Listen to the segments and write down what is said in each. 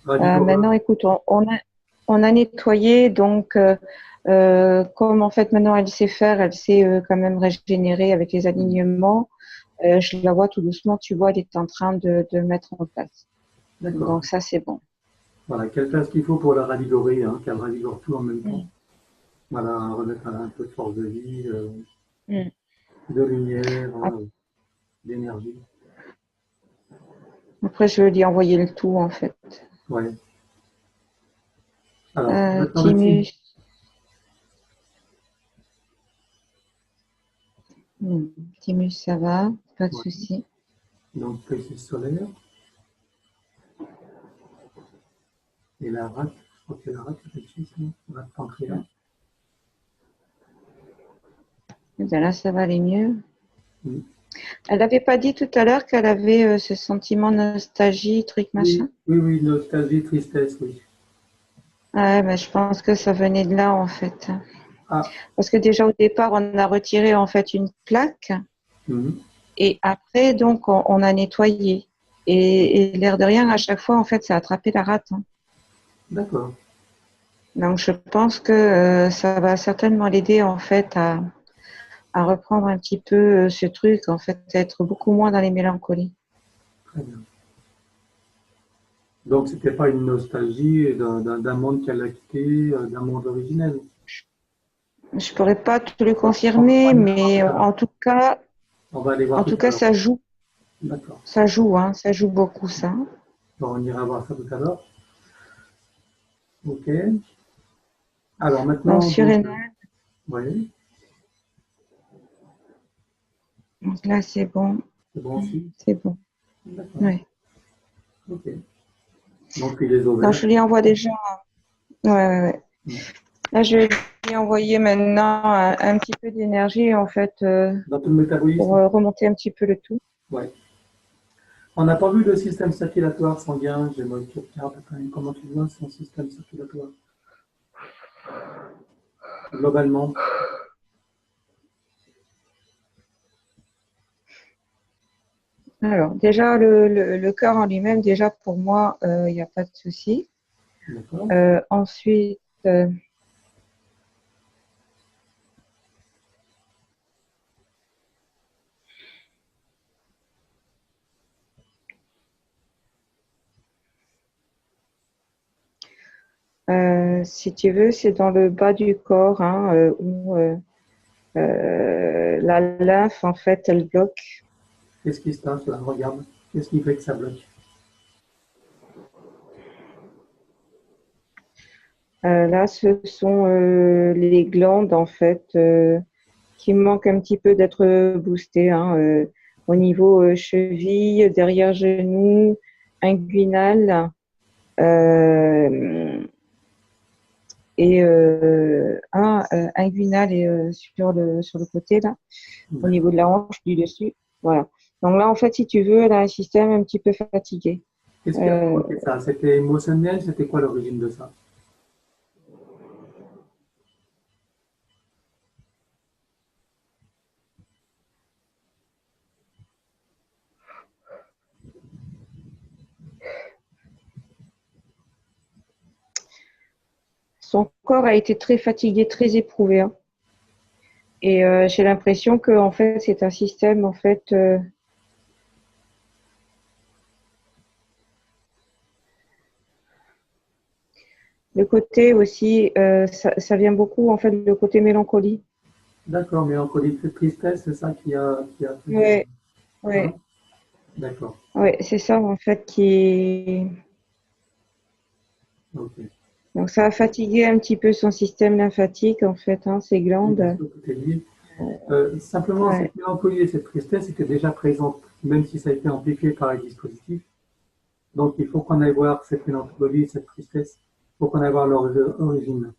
Maintenant, écoute, on a nettoyé, donc comme en fait maintenant elle sait faire, elle sait quand même régénérer avec les alignements. Je la vois tout doucement, tu vois, elle est en train de mettre en place. D'accord. Donc ça, c'est bon. Voilà, qu'elle fasse ce qu'il faut pour la ravigorer, hein, qu'elle ravigore tout en même temps. Mm. Voilà, remettre un peu de force de vie, Mm. de lumière, Ap- d'énergie. Après, je vais lui envoyer le tout, en fait. Ouais. Alors, maintenant le signe. Timus. Timus, ça va, pas de Ouais. souci. Donc, plexus solaire. Et la rate, je crois que la rate, c'est plexus, non? Rate pancréas. Là, ça va aller mieux. Mm. Elle n'avait pas dit tout à l'heure qu'elle avait ce sentiment de nostalgie, truc machin? Oui, oui, oui, nostalgie, tristesse, oui. Ouais, mais je pense que ça venait de là, en fait. Ah, Parce que déjà, au départ, on a retiré, en fait, une plaque. mhm. Et après, donc, on a nettoyé. Et l'air de rien, à chaque fois, en fait, ça a attrapé la rate, hein. D'accord. Donc, je pense que ça va certainement l'aider, en fait, à reprendre un petit peu ce truc, en fait, à être beaucoup moins dans les mélancolies. Très bien. Donc, c'était pas une nostalgie d'un monde qu'elle a quitté, d'un monde originel. Je pourrais pas te le On confirmer, ira voir mais tout à l'heure. On va aller voir en tout tout à cas, l'heure. D'accord. hein, ça joue beaucoup, ça. Bon, on ira voir ça tout à l'heure. Ok. Alors Donc, maintenant, donc, surrénal, oui, donc là, c'est bon, c'est bon aussi. c'est bon. D'accord. Ouais. Ok. Donc, puis les Donc, ovaires. je lui envoie déjà. Ouais, ouais, ouais. Mm. Là, je vais lui envoyer maintenant un petit peu d'énergie, en fait, Dans tout le pour métabolisme. remonter un petit peu le tout. Ouais. On n'a pas vu le système circulatoire sanguin. J'aimerais que tu regardes comment tu vois son système circulatoire. Globalement. Alors, déjà, le cœur en lui-même, déjà, pour moi, il n'y a pas de souci. D'accord. Ensuite, si tu veux, c'est dans le bas du corps, hein, où la lymphe, en fait, elle bloque. Qu'est-ce qui se passe là? Regarde. Qu'est-ce qui fait que ça bloque? Là, ce sont les glandes, en fait, qui manquent un petit peu d'être boostées, hein, au niveau cheville, derrière genou, inguinal, euh, et inguinal et sur le côté, là, au niveau de la hanche du dessus. Voilà. Donc là, en fait, si tu veux, elle a un système un petit peu fatigué. Qu'est-ce qui a Euh, provoqué ça? C'était émotionnel? C'était quoi l'origine de ça? Son corps a été très fatigué, très éprouvé, hein. Et j'ai l'impression que en fait, c'est un système en fait. Le côté aussi, ça vient beaucoup en fait le côté mélancolie. D'accord, mélancolie, tristesse, c'est ça qui a fait. Ouais, Hein? ouais, D'accord. ouais, c'est ça en fait qui. Ok. Donc ça a fatigué un petit peu son système lymphatique en fait, hein, ses Oui, bien glandes. sûr, tout est lié. Simplement, Ouais. cette mélancolie et cette tristesse étaient déjà présentes, même si ça a été amplifié par les dispositifs. Donc, il faut qu'on aille voir cette mélancolie et cette tristesse. Il faut qu'on aille voir leur origine,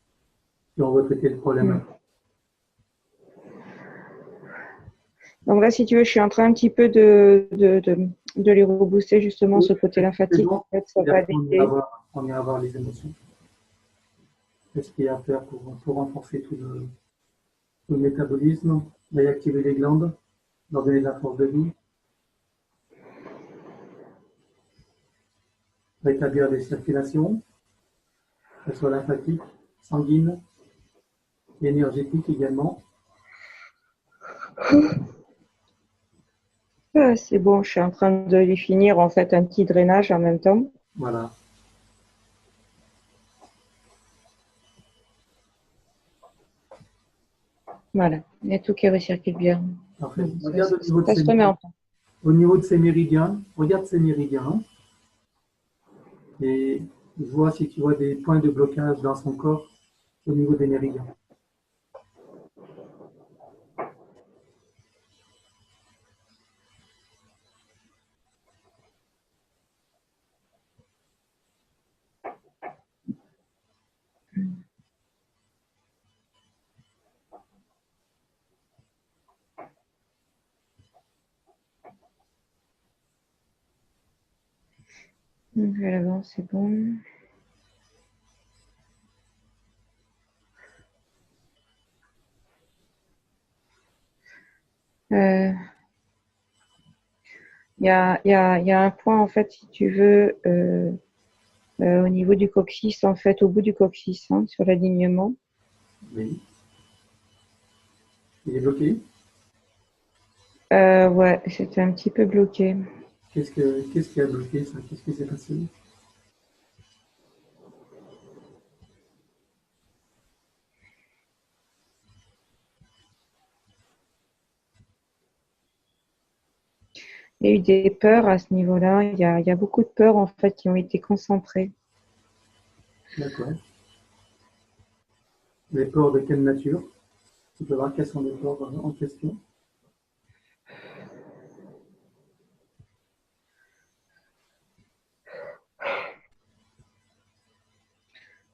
si on veut traiter le problème. Mm. Donc là, si tu veux, je suis en train un petit peu de lui rebooster justement Oui, ce côté c'est lymphatique. bon. En fait, ça Et va après, l'aider. on ira voir les émotions. Qu'est-ce qu'il y a à faire pour renforcer tout le métabolisme, réactiver les glandes, leur donner de la force de vie. rétablir les circulations, qu'elles soient lymphatiques, sanguines, et énergétiques également. C'est bon, je suis en train de les finir, en fait, un petit drainage en même temps. Voilà. Voilà, il y a tout qui recircule bien. Parfait. Bon, Regarde au niveau de ça ces se remet en place. Au niveau de ces méridiens, regarde ces méridiens et vois si tu vois des points de blocage dans son corps au niveau des méridiens. Donc, à l'avant, c'est bon. Il y a un point, en fait, si tu veux, au niveau du coccyx, en fait, au bout du coccyx, hein, sur l'alignement. Oui. Il est bloqué. Ouais, c'était un petit peu bloqué. Qu'est-ce qui a bloqué ça? Qu'est-ce qui s'est passé? Il y a eu des peurs à ce niveau-là. Il y a beaucoup de peurs, en fait, qui ont été concentrées. D'accord. Les peurs de quelle nature? Tu peux voir quelles sont les peurs en question.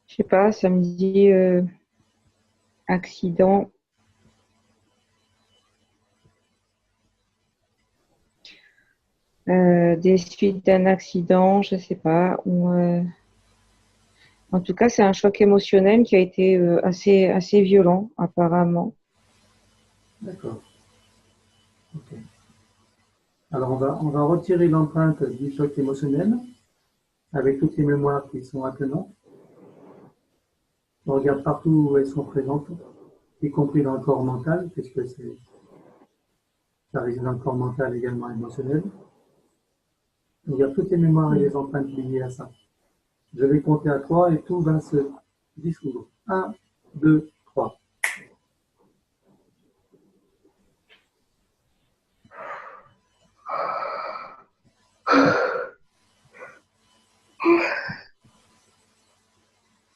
Je sais pas, ça me dit accident. Des suites d'un accident, je sais pas. Ou, en tout cas, c'est un choc émotionnel qui a été assez violent, apparemment. D'accord. Ok. Alors on va retirer l'empreinte du choc émotionnel avec toutes les mémoires qui sont attenantes. On regarde partout où elles sont présentes, y compris dans le corps mental, puisque ça réside dans le corps mental également émotionnel. On regarde toutes les mémoires et les empreintes liées à ça. Je vais compter à 3 et tout va se dissoudre. 1, 2, 3.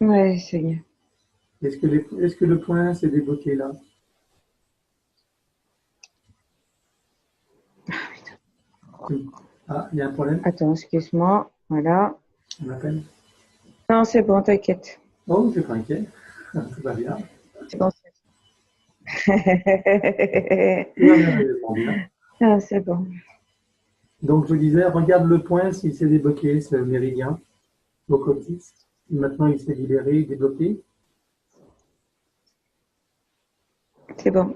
Ouais, c'est bien. Est-ce que le point s'est débloqué là? Ah, il y a un problème? Attends, excuse-moi. Voilà. On m'appelle? Non, c'est bon, t'inquiète. Oh, je suis pas inquiet. Tout va bien. C'est bon. Tout va merveilleusement bien. Ah, c'est bon. Donc je disais, regarde le point s'il s'est débloqué, ce méridien, au coccyx. Maintenant il s'est libéré, débloqué. C'est bon.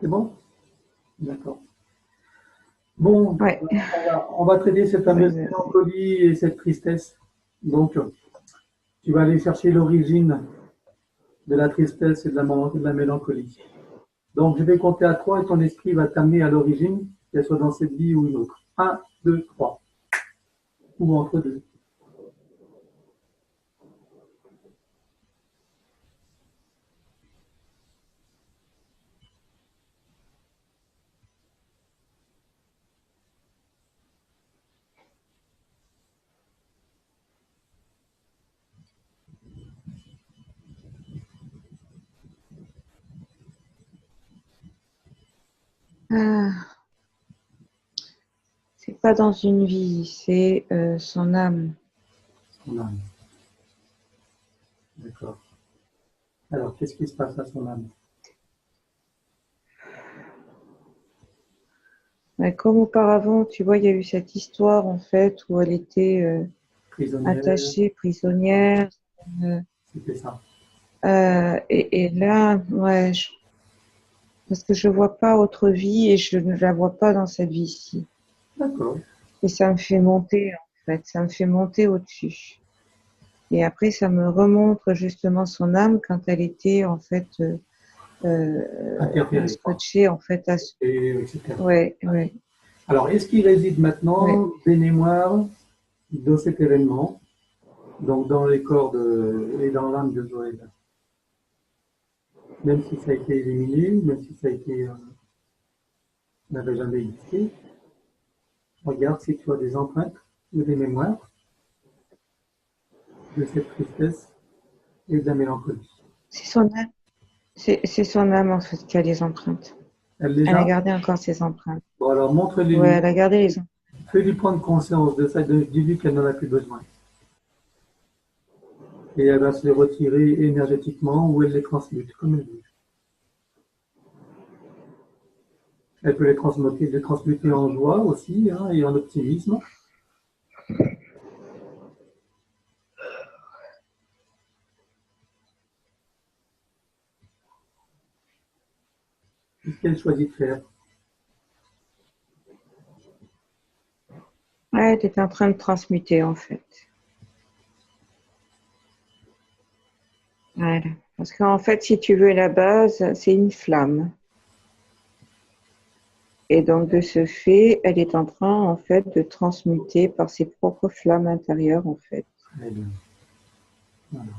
C'est bon? D'accord. Bon, Ouais. on va traiter cette fameuse mélancolie et cette tristesse. Donc, tu vas aller chercher l'origine de la tristesse et de la mélancolie. Donc, je vais compter à 3 et ton esprit va t'amener à l'origine, qu'elle soit dans cette vie ou une autre. 1, 2, 3. Ou entre deux. Ah, c'est pas dans une vie, c'est son âme. Son âme. D'accord. Alors, qu'est-ce qui se passe à son âme? Ouais, comme auparavant, tu vois, il y a eu cette histoire en fait où elle était Prisonnière, attachée, prisonnière. euh, c'était ça. et là, ouais, parce que je vois pas autre vie et je ne la vois pas dans cette vie-ci. D'accord. Et ça me fait monter. fait. Ça me fait monter au-dessus. Et après, ça me remontre justement son âme quand elle était en fait Interféré, quoi. scotchée en fait à ce... Et, etc. Ouais, ouais, Alors, est-ce qu'il réside ouais. maintenant des mémoires de cet événement, donc dans les corps et dans l'âme de Joël? Même si ça a été éliminé, même si ça a été, n'avait jamais existé, regarde si tu as des empreintes ou des mémoires de cette tristesse et de la mélancolie. C'est son âme. C'est son âme en fait qui a les empreintes. Elle les Elle a a? gardé encore ses empreintes. Bon, alors Ouais, montre-les-lui. elle a gardé les empreintes. Fais-lui prendre conscience de ça, dis-lui qu'elle n'en a plus besoin. Et elle va se les retirer énergétiquement ou elle les transmute, comme elle veut. Elle peut les transmuter en joie aussi, hein, et en optimisme. C'est ce qu'elle choisit de faire. Ouais, elle est en train de transmuter en fait. Voilà. Parce qu'en fait, si tu veux, la base, c'est une flamme. Et donc, de ce fait, elle est en train, en fait, de transmuter par ses propres flammes intérieures, en fait. Très bien. Voilà.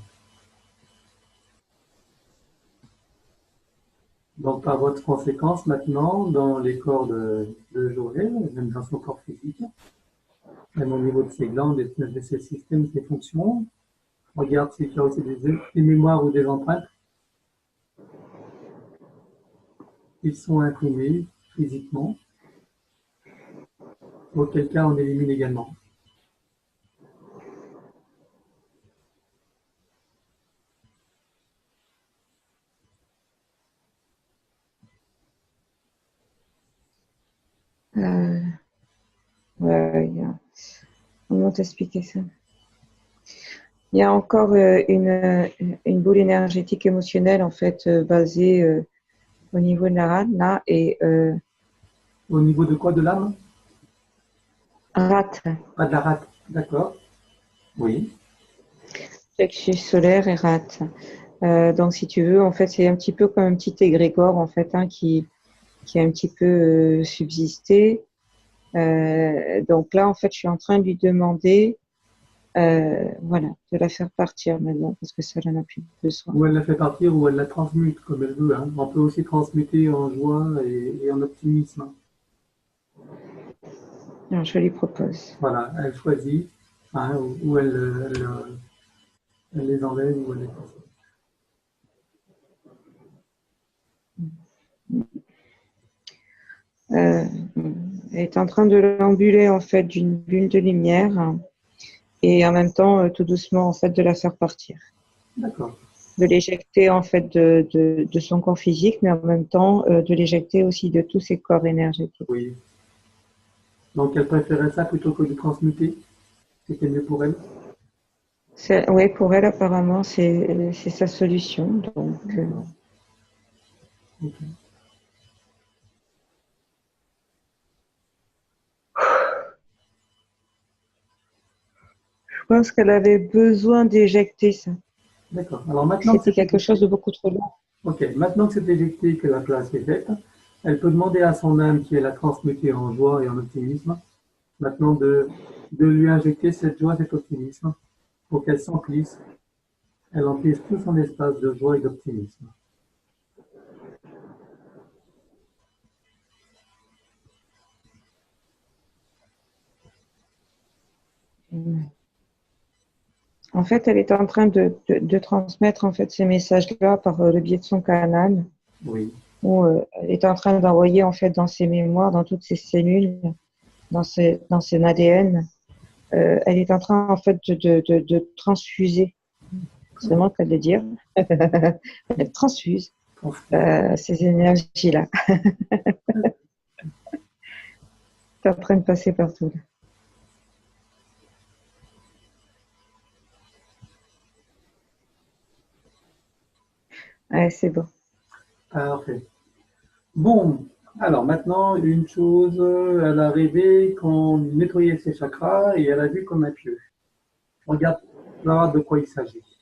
Donc, par votre conséquence, maintenant, dans les corps de Joël, même dans son corps physique, même au niveau de ses glandes, de ses systèmes, de ses fonctions, regarde s'il y a aussi des mémoires ou des empreintes qui sont imprimées physiquement, auquel cas on élimine également. Euh, ouais, comment t'expliquer ça? Il y a encore une boule énergétique émotionnelle, en fait, basée au niveau de la rate, là, et Au niveau de quoi? De l'âme? rate, Pas de la rate, d'accord. Oui, plexus solaire et rate. Donc, si tu veux, en fait, c'est un petit peu comme un petit égrégore, en fait, hein, qui a un petit peu subsisté. Donc là, en fait, je suis en train de lui demander, voilà, de la faire partir maintenant, parce que ça, elle n'en a plus besoin. ou elle la fait partir ou elle la transmute comme elle veut, hein. On peut aussi transmuter en joie et en optimisme. Alors, je lui propose. Voilà, elle choisit, hein, ou elle les enlève ou elle les transmute. Euh, Elle est en train de l'embuler, en fait, d'une bulle de lumière, hein, et en même temps, tout doucement, en fait, de la faire partir. D'accord. De l'éjecter, en fait, de son corps physique, mais en même temps, de l'éjecter aussi de tous ses corps énergétiques. Oui. Donc elle préférait ça plutôt que de transmuter. C'était mieux pour elle. Oui, pour elle, apparemment, c'est sa solution. Donc, D'accord. Ok. je pense qu'elle avait besoin d'éjecter ça. D'accord. Alors maintenant que C'était c'est quelque chose éjecté, de beaucoup trop lourd. ok. Maintenant que c'est éjecté, que la place est faite, elle peut demander à son âme qui est la transmutée en joie et en optimisme, maintenant de lui injecter cette joie, cet optimisme, pour qu'elle s'emplisse. Elle emplisse tout son espace de joie et d'optimisme. En fait, elle est en train de transmettre en fait ces messages-là par le biais de son canal, Oui. où elle est en train d'envoyer en fait dans ses mémoires, dans toutes ses cellules, dans ses ADN. Elle est en train en fait de transfuser, c'est vraiment le cas de le dire. Elle transfuse ces énergies-là. C'est en train de passer partout. Ouais, c'est bon. Parfait. Bon, Alors maintenant, une chose, elle a rêvé qu'on nettoyait ses chakras et elle a vu comme un pieu. Regarde là de quoi il s'agit.